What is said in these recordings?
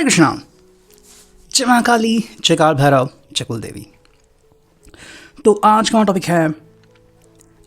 हरे कृष्णा। जय महाकाली, जय काल भैरव, जय कुल देवी। तो आज का टॉपिक है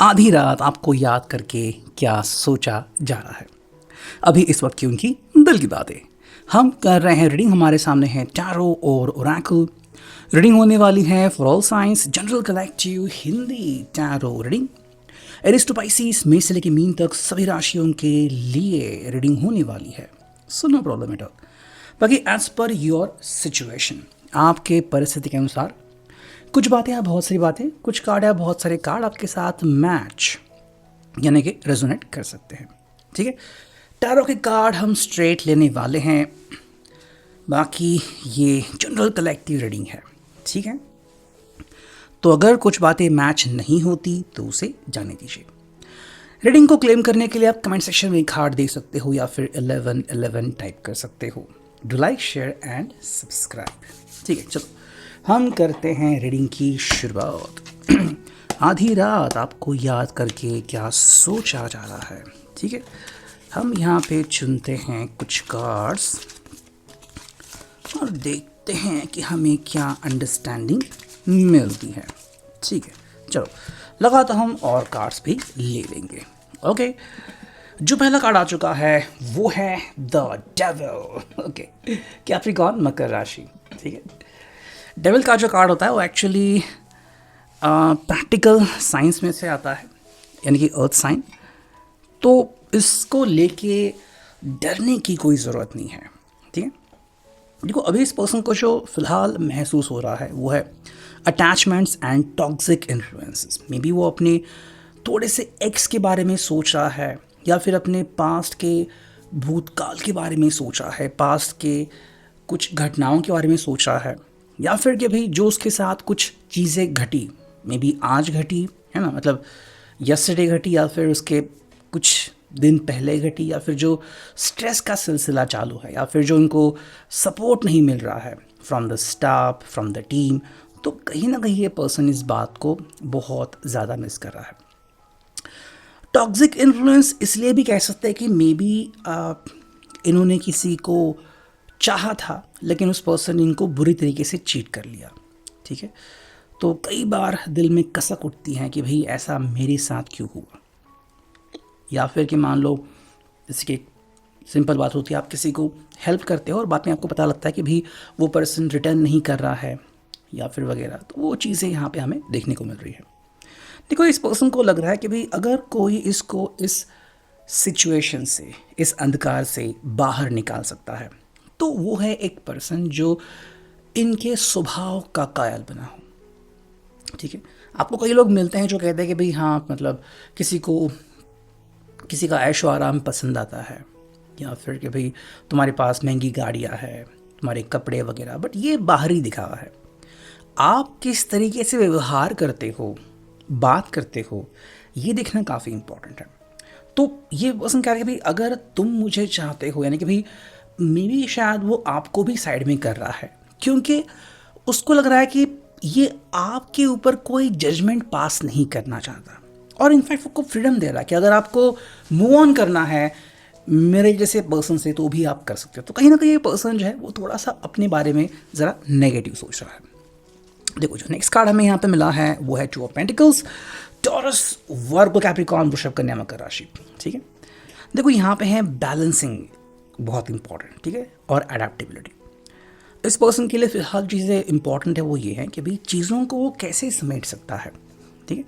आधी रात आपको याद करके क्या सोचा जा रहा है। अभी इस वक्त की उनकी दिल की बातें हम कर रहे हैं। रीडिंग हमारे सामने है टैरो और ओरेकल। रीडिंग होने वाली है for all signs general collective Hindi tarot reading. Aries to Pisces में से लेकर मीन तक सभी राशियों के लिए रीडिंग होने वाली है। So no problem at all. बाकी एज पर योर सिचुएशन, आपके परिस्थिति के अनुसार कुछ बातें या बहुत सारी बातें, कुछ कार्ड या बहुत सारे कार्ड आपके साथ मैच यानी कि रेजोनेट कर सकते हैं। ठीक है, टैरो के कार्ड हम स्ट्रेट लेने वाले हैं, बाकी ये जनरल कलेक्टिव रीडिंग है। ठीक है, तो अगर कुछ बातें मैच नहीं होती तो उसे जाने दीजिए। रीडिंग को क्लेम करने के लिए आप कमेंट सेक्शन में कार्ड दे सकते हो या फिर 1111 टाइप कर सकते हो। Do like, share and subscribe. ठीक है, चलो हम करते हैं रीडिंग की शुरुआत। आधी रात आपको याद करके क्या सोचा जा रहा है। ठीक है, हम यहाँ पे चुनते हैं कुछ कार्ड्स और देखते हैं कि हमें क्या अंडरस्टैंडिंग मिलती है। ठीक है, चलो लगातार हम और कार्ड्स भी ले लेंगे। ओके, जो पहला कार्ड आ चुका है वो है द डेविल। ओके, कैप्रिकॉर्न, मकर राशि। ठीक है, डेविल का जो कार्ड होता है वो एक्चुअली प्रैक्टिकल साइंस में से आता है, यानी कि अर्थ साइन। तो इसको लेके डरने की कोई ज़रूरत नहीं है। ठीक है, देखो अभी इस पर्सन को जो फिलहाल महसूस हो रहा है वो है attachments and toxic influences. May be वो अपने थोड़े से एक्स के बारे में सोच रहा है, या फिर अपने पास्ट के भूतकाल के बारे में सोच रहा है, पास्ट के कुछ घटनाओं के बारे में सोच रहा है, या फिर कि भाई जो उसके साथ कुछ चीज़ें घटी, मे बी आज घटी है ना, मतलब यस्टरडे घटी, या फिर उसके कुछ दिन पहले घटी, या फिर जो स्ट्रेस का सिलसिला चालू है, या फिर जो उनको सपोर्ट नहीं मिल रहा है from the staff, from the team. तो कहीं ना कहीं ये पर्सन इस बात को बहुत ज़्यादा मिस कर रहा है। टॉक्सिक इन्फ्लुएंस इसलिए भी कह सकते हैं कि मे बी इन्होंने किसी को चाहा था लेकिन उस पर्सन ने इनको बुरी तरीके से चीट कर लिया। ठीक है, तो कई बार दिल में कसक उठती है कि भाई ऐसा मेरे साथ क्यों हुआ। या फिर कि मान लो इसकी सिंपल बात होती है, आप किसी को हेल्प करते हो और बाद में आपको पता लगता है कि भाई वो पर्सन रिटर्न नहीं कर रहा है या फिर वगैरह। तो वो चीज़ें यहाँ पे हमें देखने को मिल रही है। देखो इस पर्सन को लग रहा है कि भाई अगर कोई इसको इस सिचुएशन से, इस अंधकार से बाहर निकाल सकता है तो वो है एक पर्सन जो इनके स्वभाव का कायल बना हो। ठीक है, आपको कई लोग मिलते हैं जो कहते हैं कि भाई हाँ, मतलब किसी का ऐशो आराम पसंद आता है, या फिर कि भाई तुम्हारे पास महंगी गाड़ियाँ हैं, तुम्हारे कपड़े वगैरह, बट ये बाहरी दिखावा है। आप किस तरीके से व्यवहार करते हो, बात करते हो, ये देखना काफ़ी इम्पोर्टेंट है। तो ये पर्सन कह रहा है कि भाई अगर तुम मुझे चाहते हो, यानी कि भाई मे बी शायद वो आपको भी साइड में कर रहा है, क्योंकि उसको लग रहा है कि ये आपके ऊपर कोई जजमेंट पास नहीं करना चाहता, और इनफैक्ट वो फ्रीडम दे रहा है कि अगर आपको मूव ऑन करना है मेरे जैसे पर्सन से तो भी आप कर सकते हो। तो कहीं ना कहीं ये पर्सन जो है वो थोड़ा सा अपने बारे में ज़रा नेगेटिव सोच रहा है। देखो जो नेक्स्ट कार्ड हमें यहाँ पे मिला है वो है two of pentacles, taurus, Virgo, Capricorn, वृषभ, कन्या, मकर राशि। ठीक है, देखो यहाँ पे है बैलेंसिंग बहुत इंपॉर्टेंट। ठीक है, और अडेप्टेबिलिटी। इस पर्सन के लिए फिलहाल चीज़ें इंपॉर्टेंट है वो ये है कि भाई चीज़ों को वो कैसे समेट सकता है। ठीक है,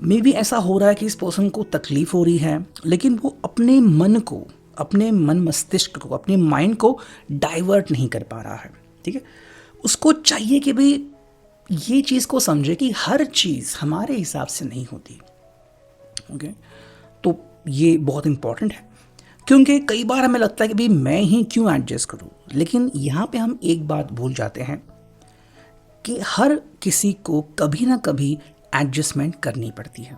मे बी ऐसा हो रहा है कि इस पर्सन को तकलीफ हो रही है लेकिन वो अपने मन को, अपने मन मस्तिष्क को, अपने माइंड को डाइवर्ट नहीं कर पा रहा है। ठीक है, उसको चाहिए कि भाई ये चीज़ को समझे कि हर चीज़ हमारे हिसाब से नहीं होती। ओके, तो ये बहुत इम्पॉर्टेंट है, क्योंकि कई बार हमें लगता है कि भाई मैं ही क्यों एडजस्ट करूं, लेकिन यहाँ पे हम एक बात भूल जाते हैं कि हर किसी को कभी ना कभी एडजस्टमेंट करनी पड़ती है।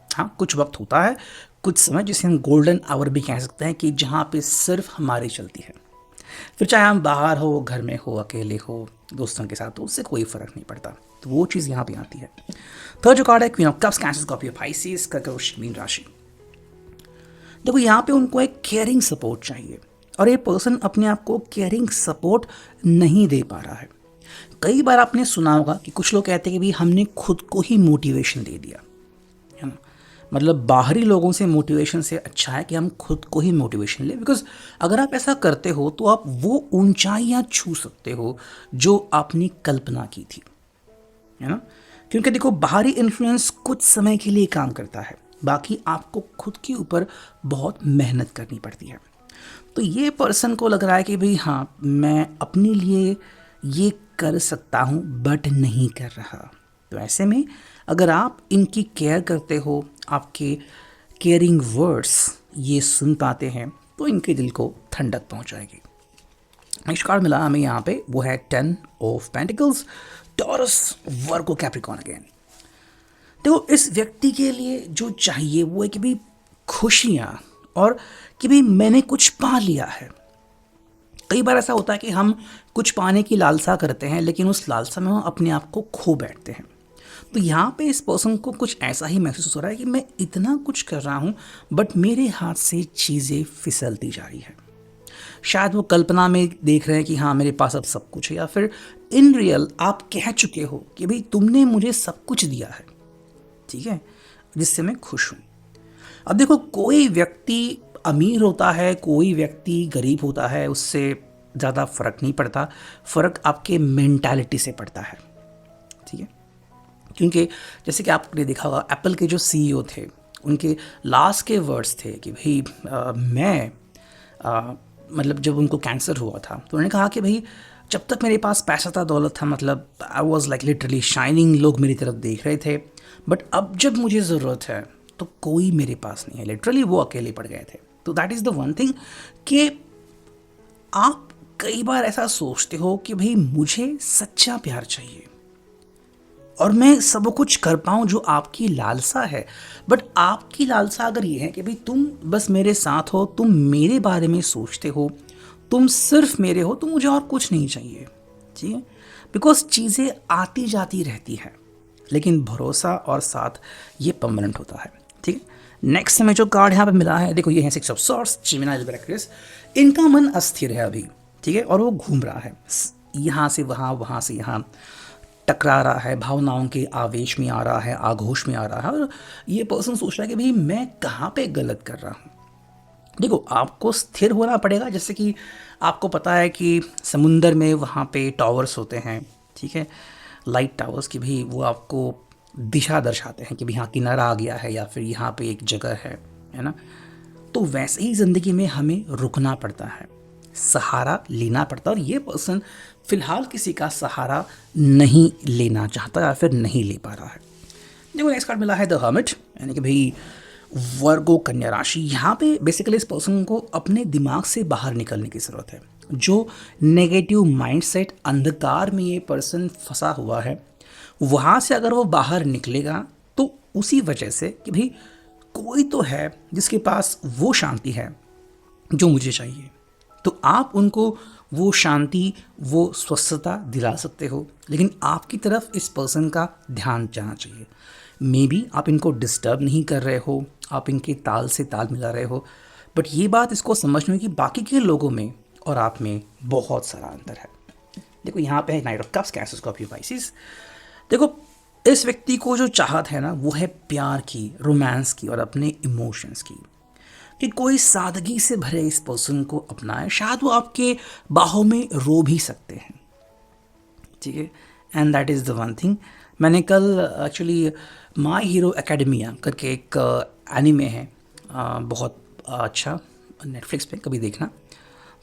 हाँ, कुछ वक्त होता है, कुछ समय जिसे हम गोल्डन आवर भी कह सकते हैं कि जहाँ पे सिर्फ हमारी चलती है। फिर चाहे हम बाहर हो, घर में हो, अकेले हो, दोस्तों के साथ हो, उससे कोई फ़र्क नहीं पड़ता। तो वो चीज़ यहाँ पे आती है। थर्ड जो कार्ड है queen of cups, cancer, Scorpio, Pisces, कर्क, मीन राशि। देखो यहाँ पे उनको एक केयरिंग सपोर्ट चाहिए, और ये पर्सन अपने आप को केयरिंग सपोर्ट नहीं दे पा रहा है। कई बार आपने सुना होगा कि कुछ लोग कहते हैं कि भाई हमने खुद को ही मोटिवेशन दे दिया, है ना। मतलब बाहरी लोगों से मोटिवेशन से अच्छा है कि हम खुद को ही मोटिवेशन लें, बिकॉज अगर आप ऐसा करते हो तो आप वो ऊंचाइयां छू सकते हो जो आपने कल्पना की थी, है ना। क्योंकि देखो, बाहरी इन्फ्लुएंस कुछ समय के लिए काम करता है, बाकी आपको खुद के ऊपर बहुत मेहनत करनी पड़ती है। तो ये पर्सन को लग रहा है कि भाई हाँ, मैं अपने लिए ये कर सकता हूँ बट नहीं कर रहा। तो ऐसे में अगर आप इनकी केयर करते हो, आपके केयरिंग वर्ड्स ये सुन पाते हैं, तो इनके दिल को ठंडक पहुँचाएगी। नेक्स्ट कार्ड मिला हमें यहाँ पे, वो है 10 of pentacles, taurus, Virgo, Capricorn again. देखो, इस व्यक्ति के लिए जो चाहिए वो है कि भाई खुशियाँ, और कि भाई मैंने कुछ पा लिया है। कई बार ऐसा होता है कि हम कुछ पाने की लालसा करते हैं, लेकिन उस लालसा में हम अपने आप को खो बैठते हैं। तो यहाँ पे इस पर्सन को कुछ ऐसा ही महसूस हो रहा है कि मैं इतना कुछ कर रहा हूँ बट मेरे हाथ से चीज़ें फिसलती जा रही है। शायद वो कल्पना में देख रहे हैं कि हाँ मेरे पास अब सब कुछ है, या फिर इन रियल आप कह चुके हो कि भाई तुमने मुझे सब कुछ दिया है, ठीक है, जिससे मैं खुश हूँ। अब देखो, कोई व्यक्ति अमीर होता है, कोई व्यक्ति गरीब होता है, उससे ज़्यादा फ़र्क नहीं पड़ता। फ़र्क आपके मेंटालिटी से पड़ता है, ठीक है। क्योंकि जैसे कि आपने देखा होगा, एप्पल के जो सीईओ थे, उनके लास्ट के वर्ड्स थे कि भाई मतलब जब उनको कैंसर हुआ था तो उन्होंने कहा कि भाई जब तक मेरे पास पैसा था, दौलत था, मतलब I was like literally shining, लोग मेरी तरफ देख रहे थे, बट अब जब मुझे ज़रूरत है तो कोई मेरे पास नहीं है। लिटरली वो अकेले पड़ गए थे। तो that is the one thing कि आप कई बार ऐसा सोचते हो कि भाई मुझे सच्चा प्यार चाहिए और मैं सब कुछ कर पाऊँ जो आपकी लालसा है, बट आपकी लालसा अगर ये है कि भाई तुम बस मेरे साथ हो, तुम मेरे बारे में सोचते हो, तुम सिर्फ मेरे हो, तो मुझे और कुछ नहीं चाहिए, ठीक है। बिकॉज चीज़ें आती जाती रहती है, लेकिन भरोसा और साथ ये परमानेंट होता है, ठीक है। नेक्स्ट हमें जो कार्ड यहाँ पे मिला है, देखो ये है 6 of swords, Gemini, Libra, Aquarius. इनका मन अस्थिर है अभी, ठीक है, और वो घूम रहा है यहाँ से वहाँ, वहाँ से यहाँ, टकरा रहा है, भावनाओं के आवेश में आ रहा है, आघोश में आ रहा है, और ये पर्सन सोच रहा है कि भाई मैं कहाँ पे गलत कर रहा हूँ। देखो, आपको स्थिर होना पड़ेगा। जैसे कि आपको पता है कि समुंदर में वहाँ पे टावर्स होते हैं, ठीक है, लाइट टावर्स, कि भाई वो आपको दिशा दर्शाते हैं कि भाई हाँ किनारा आ गया है या फिर यहाँ पे एक जगह है ना। तो वैसे ही ज़िंदगी में हमें रुकना पड़ता है, सहारा लेना पड़ता है, और ये पर्सन फिलहाल किसी का सहारा नहीं लेना चाहता या फिर नहीं ले पा रहा है। देखो, नेक्स्ट कार्ड मिला है द हर्मिट, यानी कि भाई वर्गो, कन्या राशि। यहाँ पे बेसिकली इस पर्सन को अपने दिमाग से बाहर निकलने की ज़रूरत है। जो नेगेटिव माइंडसेट, अंधकार में ये पर्सन फंसा हुआ है, वहाँ से अगर वो बाहर निकलेगा तो उसी वजह से कि भाई कोई तो है जिसके पास वो शांति है जो मुझे चाहिए, तो आप उनको वो शांति, वो स्वस्थता दिला सकते हो, लेकिन आपकी तरफ इस पर्सन का ध्यान जाना चाहिए। मे बी आप इनको डिस्टर्ब नहीं कर रहे हो, आप इनके ताल से ताल मिला रहे हो, बट ये बात इसको समझने की बाकी के लोगों में और आप में बहुत सारा अंतर है। देखो, यहाँ पे है night of cups, cancer, Scorpio, Pisces. देखो, इस व्यक्ति को जो चाहत है ना, वो है प्यार की, रोमांस की और अपने इमोशंस की, कि कोई सादगी से भरे इस पर्सन को अपनाए। शायद वो आपके बाहों में रो भी सकते हैं, ठीक है। And that is the one thing. मैंने कल एक्चुअली माई हीरो एकेडमिया करके एक एनिमे है, बहुत अच्छा, नेटफ्लिक्स पे, कभी देखना।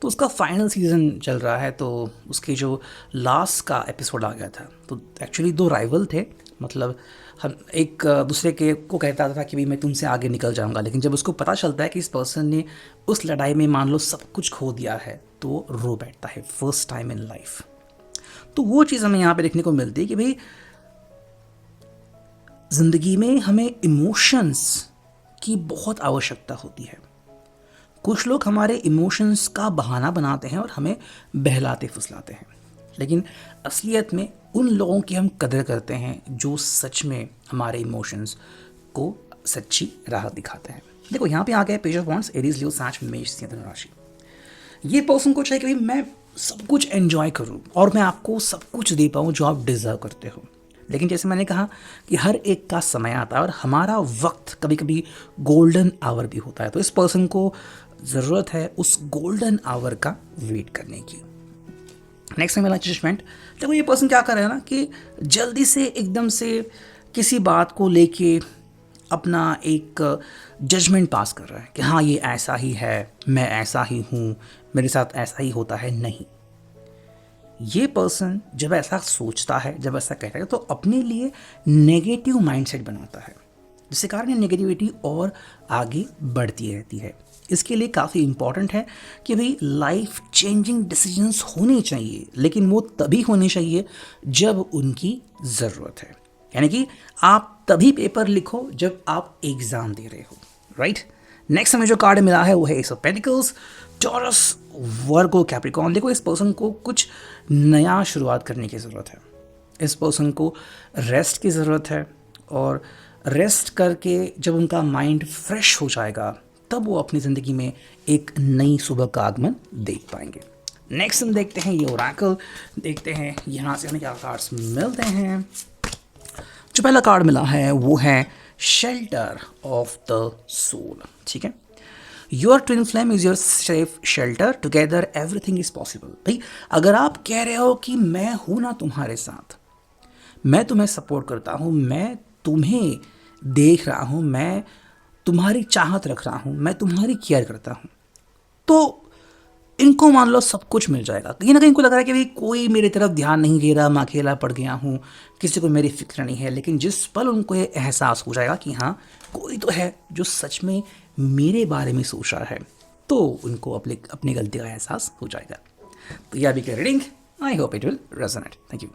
तो उसका फाइनल सीज़न चल रहा है, तो उसके जो लास्ट का एपिसोड आ गया था, तो एक्चुअली दो राइवल थे, मतलब हम एक दूसरे के को कहता था कि भाई मैं तुमसे आगे निकल जाऊंगा, लेकिन जब उसको पता चलता है कि इस पर्सन ने उस लड़ाई में मान लो सब कुछ खो दिया है, तो वो रो बैठता है, फर्स्ट टाइम इन लाइफ। तो वो चीज़ हमें यहाँ पे देखने को मिलती है कि भाई ज़िंदगी में हमें इमोशंस की बहुत आवश्यकता होती है। कुछ लोग हमारे इमोशंस का बहाना बनाते हैं और हमें बहलाते फुसलाते हैं, लेकिन असलियत में उन लोगों की हम कदर करते हैं जो सच में हमारे इमोशंस को सच्ची राह दिखाते हैं। देखो, यहाँ पे आ गया पेज ऑफ वॉन्ड्स, एरीज, लियो, साच, मेष, सिंह, धनु राशि। ये पर्सन को चाहिए कि भाई मैं सब कुछ एंजॉय करूं और मैं आपको सब कुछ दे पाऊं जो आप डिज़र्व करते हो। लेकिन जैसे मैंने कहा कि हर एक का समय आता है और हमारा वक्त कभी कभी गोल्डन आवर भी होता है, तो इस पर्सन को ज़रूरत है उस गोल्डन आवर का वेट करने की। नेक्स्ट में मिला जजमेंट। देखो ये पर्सन क्या कर रहा है ना कि जल्दी से एकदम से किसी बात को लेके अपना एक जजमेंट पास कर रहा है कि हाँ ये ऐसा ही है, मैं ऐसा ही हूँ, मेरे साथ ऐसा ही होता है। नहीं, ये पर्सन जब ऐसा सोचता है, जब ऐसा कहता है, तो अपने लिए नेगेटिव माइंडसेट बनाता है, जिसके कारण ये नेगेटिविटी और आगे बढ़ती रहती है। इसके लिए काफ़ी इंपॉर्टेंट है कि भाई लाइफ चेंजिंग डिसीजंस होने चाहिए, लेकिन वो तभी होने चाहिए जब उनकी ज़रूरत है। यानी कि आप तभी पेपर लिखो जब आप एग्ज़ाम दे रहे हो, राइट। नेक्स्ट हमें जो कार्ड मिला है वो है S of pentacles, taurus, Virgo, Capricorn. देखो इस पर्सन को कुछ नया शुरुआत करने की ज़रूरत है। इस पर्सन को रेस्ट की ज़रूरत है, और रेस्ट करके जब उनका माइंड फ्रेश हो जाएगा तब वो अपनी ज़िंदगी में एक नई सुबह का आगमन देख पाएंगे। नेक्स्ट हम देखते हैं ये ओरेकल, देखते हैं यहाँ से हमें क्या कार्ड्स मिलते हैं। जो पहला कार्ड मिला है वो है शेल्टर ऑफ द सोल, ठीक है। Your twin flame is your safe shelter, together everything is possible. भाई अगर आप कह रहे हो कि मैं हूं ना तुम्हारे साथ, मैं तुम्हें सपोर्ट करता हूं, मैं तुम्हें देख रहा हूं, मैं तुम्हारी चाहत रख रहा हूं, मैं तुम्हारी केयर करता हूं, तो इनको मान लो सब कुछ मिल जाएगा। कहीं ना कहीं इनको लग रहा है कि भाई कोई मेरी तरफ ध्यान नहीं दे रहा, मैं अकेला पड़ गया हूँ, किसी को मेरी फिक्र नहीं है। लेकिन जिस पल उनको ये एहसास हो जाएगा कि हाँ कोई तो है जो सच में मेरे बारे में सोच रहा है, तो उनको अपनी गलती का एहसास हो जाएगा। तो यह भी reading, I hope it will resonate. Thank you.